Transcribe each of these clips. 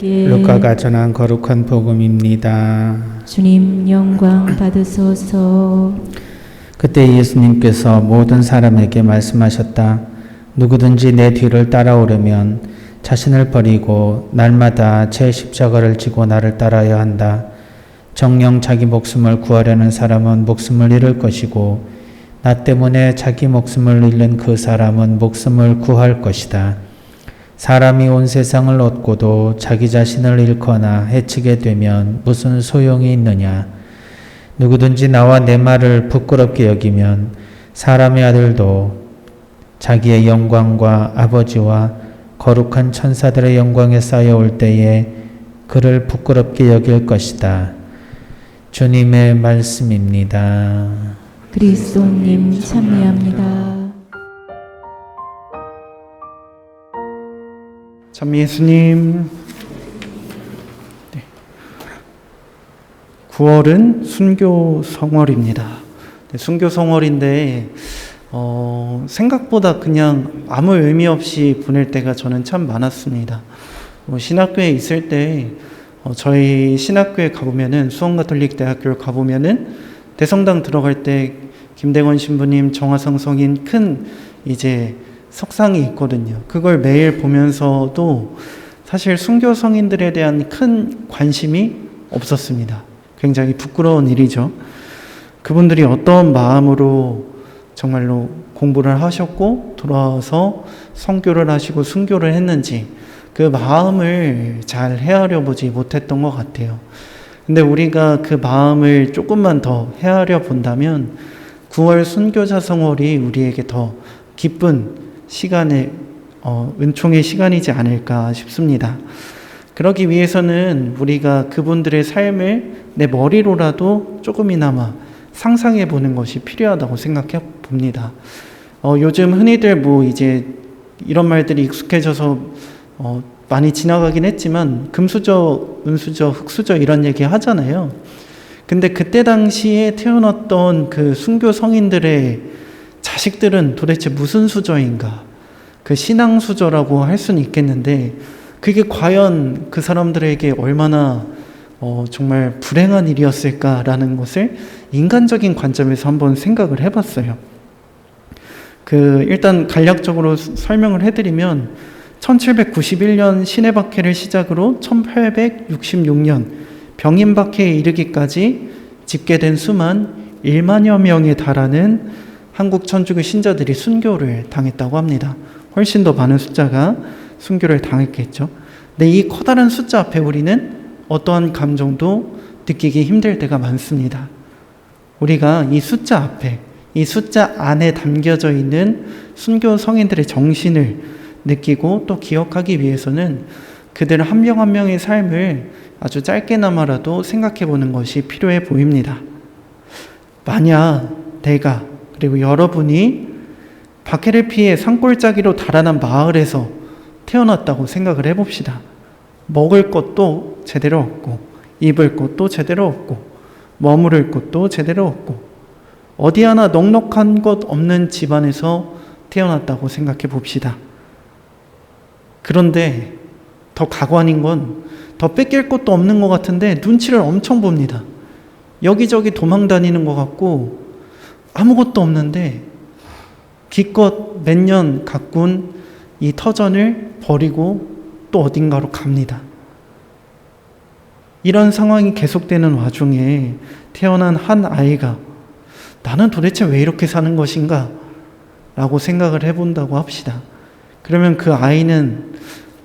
하나님께 루카가 전한 거룩한 복음입니다. 주님 영광 받으소서. 그때 예수님께서 모든 사람에게 말씀하셨다. 누구든지 내 뒤를 따라오려면 자신을 버리고 날마다 제 십자가를 지고 나를 따라야 한다. 정녕 자기 목숨을 구하려는 사람은 목숨을 잃을 것이고 나 때문에 자기 목숨을 잃는 그 사람은 목숨을 구할 것이다. 사람이 온 세상을 얻고도 자기 자신을 잃거나 해치게 되면 무슨 소용이 있느냐. 누구든지 나와 내 말을 부끄럽게 여기면 사람의 아들도 자기의 영광과 아버지와 거룩한 천사들의 영광에 쌓여올 때에 그를 부끄럽게 여길 것이다. 주님의 말씀입니다. 그리스도님 찬미합니다. 참 예수님. 9월은 순교 성월입니다. 순교 성월인데 생각보다 그냥 아무 의미 없이 보낼 때가 저는 참 많았습니다. 신학교에 있을 때 저희 신학교에 가보면은 수원가톨릭대학교를 가보면은 대성당 들어갈 때 김대건 신부님, 정화성 성인 큰 이제 석상이 있거든요. 그걸 매일 보면서도 사실 순교 성인들에 대한 큰 관심이 없었습니다. 굉장히 부끄러운 일이죠. 그분들이 어떤 마음으로 정말로 공부를 하셨고 돌아와서 선교를 하시고 순교를 했는지 그 마음을 잘 헤아려 보지 못했던 것 같아요. 근데 우리가 그 마음을 조금만 더 헤아려 본다면 9월 순교자 성월이 우리에게 더 기쁜 시간의 은총의 시간이지 않을까 싶습니다. 그러기 위해서는 우리가 그분들의 삶을 내 머리로라도 조금이나마 상상해 보는 것이 필요하다고 생각해 봅니다. 요즘 흔히들 이제 이런 말들이 익숙해져서 많이 지나가긴 했지만 금수저, 은수저, 흙수저 이런 얘기 하잖아요. 근데 그때 당시에 태어났던 그 순교 성인들의 자식들은 도대체 무슨 수저인가? 그 신앙 수저라고 할 수는 있겠는데 그게 과연 그 사람들에게 얼마나 정말 불행한 일이었을까라는 것을 인간적인 관점에서 한번 생각을 해봤어요. 일단 간략적으로 설명을 해드리면 1791년 신해박해를 시작으로 1866년 병인박해에 이르기까지 집계된 수만 1만여 명에 달하는 한국 천주교 신자들이 순교를 당했다고 합니다. 훨씬 더 많은 숫자가 순교를 당했겠죠. 근데 이 커다란 숫자 앞에 우리는 어떠한 감정도 느끼기 힘들 때가 많습니다. 우리가 이 숫자 앞에, 이 숫자 안에 담겨져 있는 순교 성인들의 정신을 느끼고 또 기억하기 위해서는 그들 한 명 한 명의 삶을 아주 짧게나마라도 생각해 보는 것이 필요해 보입니다. 만약 내가 그리고 여러분이 박해를 피해 산골짜기로 달아난 마을에서 태어났다고 생각을 해봅시다. 먹을 것도 제대로 없고 입을 것도 제대로 없고 머무를 곳도 제대로 없고 어디 하나 넉넉한 것 없는 집안에서 태어났다고 생각해 봅시다. 그런데 더 가관인 건 더 뺏길 것도 없는 것 같은데 눈치를 엄청 봅니다. 여기저기 도망 다니는 것 같고 아무것도 없는데 기껏 몇 년 가꾼 이 터전을 버리고 또 어딘가로 갑니다. 이런 상황이 계속되는 와중에 태어난 한 아이가 나는 도대체 왜 이렇게 사는 것인가? 라고 생각을 해본다고 합시다. 그러면 그 아이는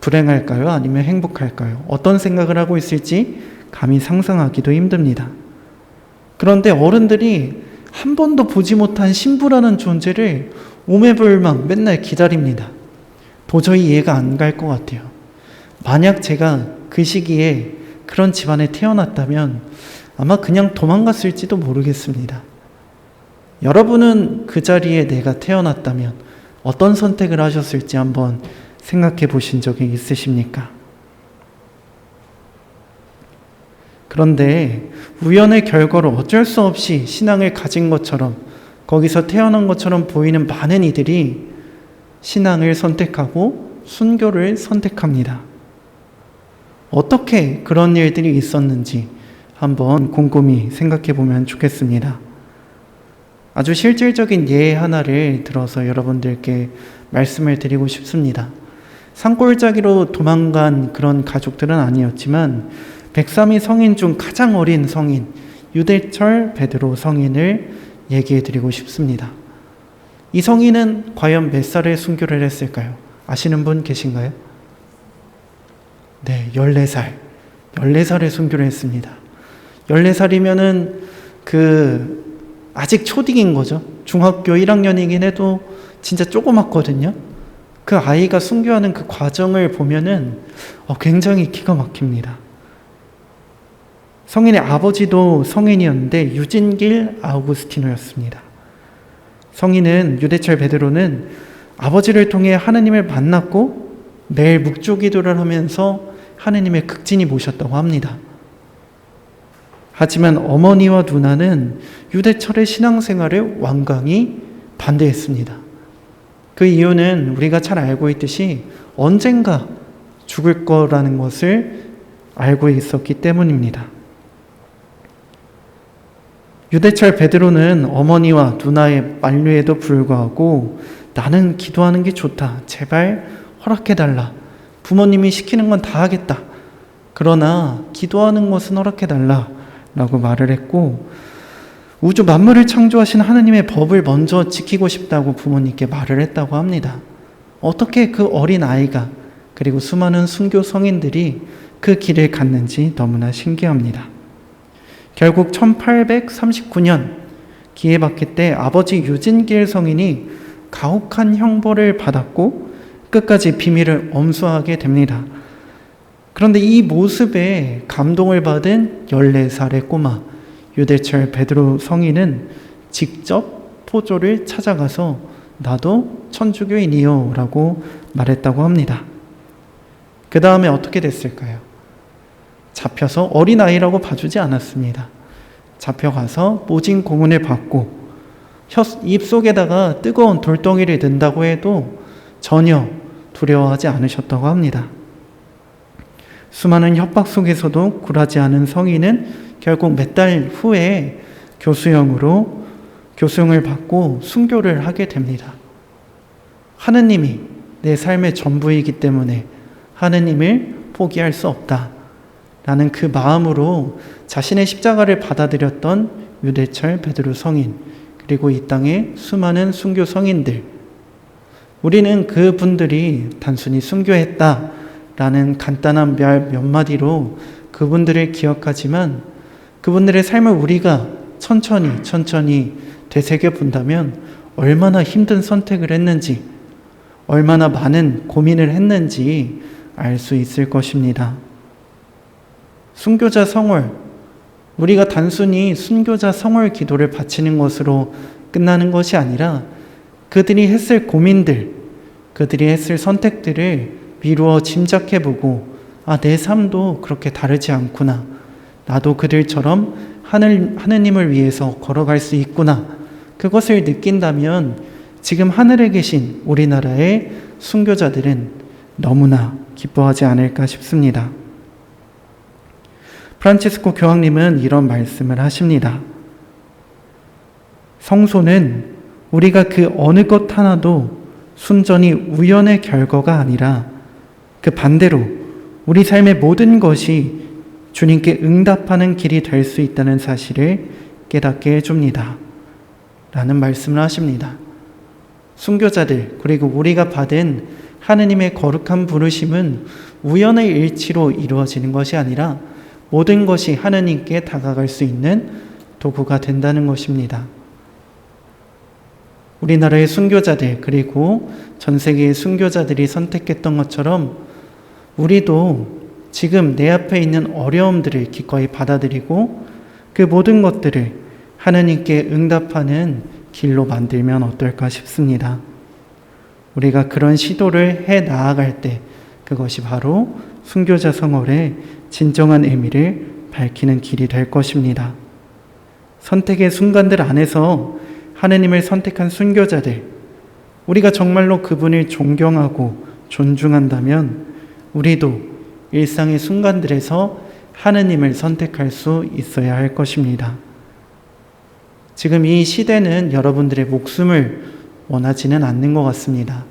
불행할까요? 아니면 행복할까요? 어떤 생각을 하고 있을지 감히 상상하기도 힘듭니다. 그런데 어른들이 한 번도 보지 못한 신부라는 존재를 오매불망 맨날 기다립니다. 도저히 이해가 안 갈 것 같아요. 만약 제가 그 시기에 그런 집안에 태어났다면 아마 그냥 도망갔을지도 모르겠습니다. 여러분은 그 자리에 내가 태어났다면 어떤 선택을 하셨을지 한번 생각해 보신 적이 있으십니까? 그런데 우연의 결과로 어쩔 수 없이 신앙을 가진 것처럼 거기서 태어난 것처럼 보이는 많은 이들이 신앙을 선택하고 순교를 선택합니다. 어떻게 그런 일들이 있었는지 한번 곰곰이 생각해 보면 좋겠습니다. 아주 실질적인 예 하나를 들어서 여러분들께 말씀을 드리고 싶습니다. 산골짜기로 도망간 그런 가족들은 아니었지만 백삼위 성인 중 가장 어린 성인 유대철 베드로 성인을 얘기해 드리고 싶습니다. 이 성인은 과연 몇 살에 순교를 했을까요? 아시는 분 계신가요? 네, 14살. 14살에 순교를 했습니다. 14살이면은 아직 초딩인 거죠. 중학교 1학년이긴 해도 진짜 조그맣거든요. 그 아이가 순교하는 그 과정을 보면은 굉장히 기가 막힙니다. 성인의 아버지도 성인이었는데 유진길 아우구스티노였습니다. 성인은 유대철 베드로는 아버지를 통해 하느님을 만났고 매일 묵주기도를 하면서 하느님의 극진히 모셨다고 합니다. 하지만 어머니와 누나는 유대철의 신앙생활을 완강히 반대했습니다. 그 이유는 우리가 잘 알고 있듯이 언젠가 죽을 거라는 것을 알고 있었기 때문입니다. 유대철 베드로는 어머니와 누나의 만류에도 불구하고 나는 기도하는 게 좋다. 제발 허락해달라. 부모님이 시키는 건 다 하겠다. 그러나 기도하는 것은 허락해달라. 라고 말을 했고 우주 만물을 창조하신 하느님의 법을 먼저 지키고 싶다고 부모님께 말을 했다고 합니다. 어떻게 그 어린 아이가 그리고 수많은 순교 성인들이 그 길을 갔는지 너무나 신기합니다. 결국 1839년 기해박해 때 아버지 유진길 성인이 가혹한 형벌을 받았고 끝까지 비밀을 엄수하게 됩니다. 그런데 이 모습에 감동을 받은 14살의 꼬마 유대철 베드로 성인은 직접 포조를 찾아가서 나도 천주교인이요 라고 말했다고 합니다. 그 다음에 어떻게 됐을까요? 잡혀서 어린아이라고 봐주지 않았습니다. 잡혀가서 모진 고문을 받고 입속에다가 뜨거운 돌덩이를 넣는다고 해도 전혀 두려워하지 않으셨다고 합니다. 수많은 협박 속에서도 굴하지 않은 성인은 결국 몇 달 후에 교수형을 받고 순교를 하게 됩니다. 하느님이 내 삶의 전부이기 때문에 하느님을 포기할 수 없다. 라는 그 마음으로 자신의 십자가를 받아들였던 유대철 베드로 성인 그리고 이 땅의 수많은 순교 성인들 우리는 그분들이 단순히 순교했다라는 간단한 말 몇 마디로 그분들을 기억하지만 그분들의 삶을 우리가 천천히 되새겨 본다면 얼마나 힘든 선택을 했는지 얼마나 많은 고민을 했는지 알 수 있을 것입니다. 순교자 성월, 우리가 단순히 순교자 성월 기도를 바치는 것으로 끝나는 것이 아니라 그들이 했을 고민들, 그들이 했을 선택들을 미루어 짐작해보고 내 삶도 그렇게 다르지 않구나. 나도 그들처럼 하느님을 위해서 걸어갈 수 있구나. 그것을 느낀다면 지금 하늘에 계신 우리나라의 순교자들은 너무나 기뻐하지 않을까 싶습니다. 프란치스코 교황님은 이런 말씀을 하십니다. 성소는 우리가 그 어느 것 하나도 순전히 우연의 결과가 아니라 그 반대로 우리 삶의 모든 것이 주님께 응답하는 길이 될 수 있다는 사실을 깨닫게 해줍니다. 라는 말씀을 하십니다. 순교자들 그리고 우리가 받은 하느님의 거룩한 부르심은 우연의 일치로 이루어지는 것이 아니라 모든 것이 하느님께 다가갈 수 있는 도구가 된다는 것입니다. 우리나라의 순교자들 그리고 전 세계의 순교자들이 선택했던 것처럼 우리도 지금 내 앞에 있는 어려움들을 기꺼이 받아들이고 그 모든 것들을 하느님께 응답하는 길로 만들면 어떨까 싶습니다. 우리가 그런 시도를 해 나아갈 때 그것이 바로 순교자 성월의 진정한 의미를 밝히는 길이 될 것입니다. 선택의 순간들 안에서 하느님을 선택한 순교자들, 우리가 정말로 그분을 존경하고 존중한다면 우리도 일상의 순간들에서 하느님을 선택할 수 있어야 할 것입니다. 지금 이 시대는 여러분들의 목숨을 원하지는 않는 것 같습니다.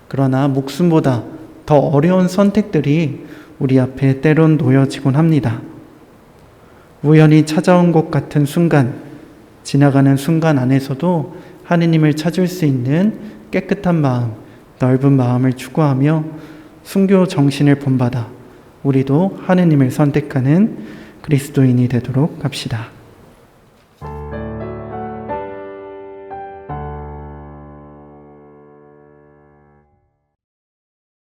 그러나 목숨보다 더 어려운 선택들이 우리 앞에 때론 놓여지곤 합니다. 우연히 찾아온 것 같은 순간, 지나가는 순간 안에서도 하느님을 찾을 수 있는 깨끗한 마음, 넓은 마음을 추구하며 순교 정신을 본받아 우리도 하느님을 선택하는 그리스도인이 되도록 합시다.